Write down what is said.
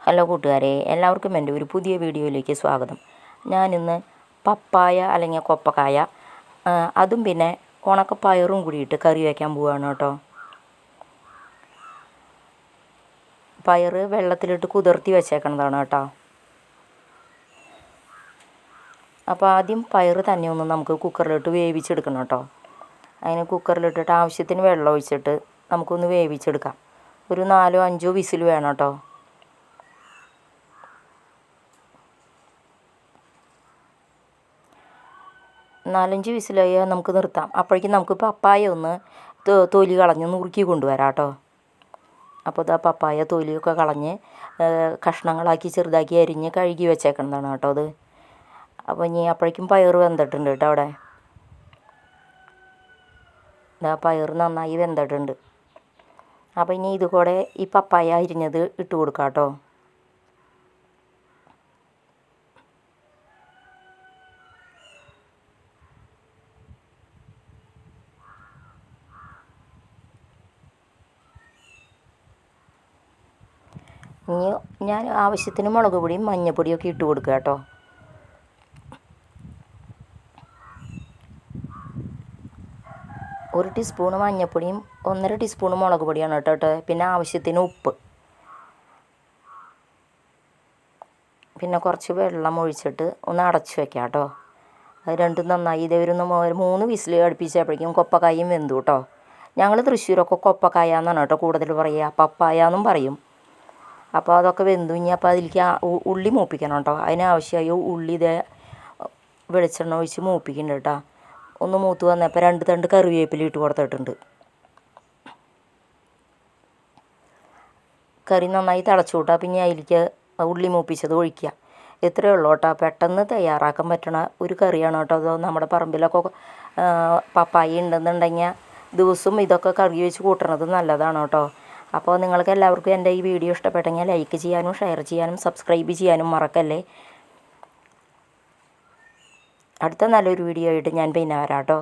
Hello കൂട്ടുകാരെ, എല്ലാവർക്കും എൻ്റെ ഒരു പുതിയ വീഡിയോയിലേക്ക് സ്വാഗതം. ഞാനിന്ന് പപ്പായ അല്ലെങ്കിൽ കൊപ്പക്കായ അതും പിന്നെ ഉണക്കപ്പയറും കൂടിയിട്ട് കറി വയ്ക്കാൻ പോവുകയാണ് കേട്ടോ. പയർ വെള്ളത്തിലിട്ട് കുതിർത്തി വെച്ചേക്കുന്നതാണ് കേട്ടോ. അപ്പോൾ ആദ്യം പയർ തന്നെ ഒന്ന് നമുക്ക് കുക്കറിലിട്ട് വേവിച്ചെടുക്കണം കേട്ടോ. അതിന് കുക്കറിലിട്ടിട്ട് ആവശ്യത്തിന് വെള്ളം ഒഴിച്ചിട്ട് നമുക്കൊന്ന് വേവിച്ചെടുക്കാം. ഒരു 4-5 വിസിൽ വേണം കേട്ടോ. 4-5 വിസിലായാൽ നമുക്ക് നിർത്താം. അപ്പോഴേക്കും നമുക്ക് പപ്പായ ഒന്ന് തൊലി കളഞ്ഞ് നുറുക്കി കൊണ്ടുവരാം കേട്ടോ. അപ്പോൾ ഇതാ പപ്പായ തൊലിയൊക്കെ കളഞ്ഞ് കഷ്ണങ്ങളാക്കി ചെറുതാക്കി അരിഞ്ഞ് കഴുകി വെച്ചേക്കുന്നതാണ് കേട്ടോ അത്. അപ്പോൾ ഇനി അപ്പോഴേക്കും പയർ വെന്തിട്ടുണ്ട് കേട്ടോ. അവിടെ ഇതാ പയർ നന്നായി വെന്തിട്ടുണ്ട്. അപ്പോൾ ഇനി ഇത് കൂടെ ഈ പപ്പായ അരിഞ്ഞത് ഇട്ട് കൊടുക്കാം കേട്ടോ. ഇനി ഞാൻ ആവശ്യത്തിന് മുളക് പൊടിയും മഞ്ഞൾപ്പൊടിയൊക്കെ ഇട്ട് കൊടുക്കുക കേട്ടോ. ഒരു ടീസ്പൂൺ മഞ്ഞൾപ്പൊടിയും 1.5 ടീസ്പൂൺ മുളക് പൊടിയാണ് കേട്ടോ. പിന്നെ ആവശ്യത്തിന് ഉപ്പ്, പിന്നെ കുറച്ച് വെള്ളം ഒഴിച്ചിട്ട് ഒന്ന് അടച്ച് വെക്കാം കേട്ടോ. അത് രണ്ടും നന്നായി ഇത് ഒരു 3 വിസിൽ അടുപ്പിച്ചപ്പോഴേക്കും കൊപ്പക്കായും വെന്തു കേട്ടോ. ഞങ്ങൾ തൃശ്ശൂരൊക്കെ കൊപ്പക്കായ എന്നാണ് കേട്ടോ കൂടുതൽ പറയുക, പപ്പായ എന്നും പറയും. അപ്പോൾ അതൊക്കെ വെന്തു. ഇനി അപ്പോൾ അതിലേക്ക് ഉള്ളി മൂപ്പിക്കണം കേട്ടോ. അതിനാവശ്യമായി ഉള്ളി ഇതേ വെളിച്ചെണ്ണ ഒഴിച്ച് മൂപ്പിക്കുന്നുണ്ട് കേട്ടോ. ഒന്ന് മൂത്ത് വന്നപ്പോൾ 2 തണ്ട് കറിവേപ്പില ഇട്ട് കൊടുത്തിട്ടുണ്ട്. കറി നന്നായി തിളച്ചു കൂട്ടാ. പിന്നെ അതിലേക്ക് ഉള്ളി മൂപ്പിച്ചത് ഒഴിക്കുക. ഇത്രയേ ഉള്ളൂ കേട്ടോ. പെട്ടെന്ന് തയ്യാറാക്കാൻ പറ്റണ ഒരു കറിയാണ് കേട്ടോ. അത് നമ്മുടെ പറമ്പിലൊക്കെ പപ്പായ ഉണ്ടെന്നുണ്ടെങ്കിൽ ദിവസവും ഇതൊക്കെ കറി വെച്ച് കൂട്ടണത് നല്ലതാണ് കേട്ടോ. അപ്പോൾ നിങ്ങൾക്ക് എല്ലാവർക്കും എൻ്റെ ഈ വീഡിയോ ഇഷ്ടപ്പെട്ടെങ്കിൽ ലൈക്ക് ചെയ്യാനും ഷെയർ ചെയ്യാനും സബ്സ്ക്രൈബ് ചെയ്യാനും മറക്കല്ലേ. അടുത്ത നല്ലൊരു വീഡിയോ ആയിട്ട് ഞാൻ പിന്നെ വരാം കേട്ടോ.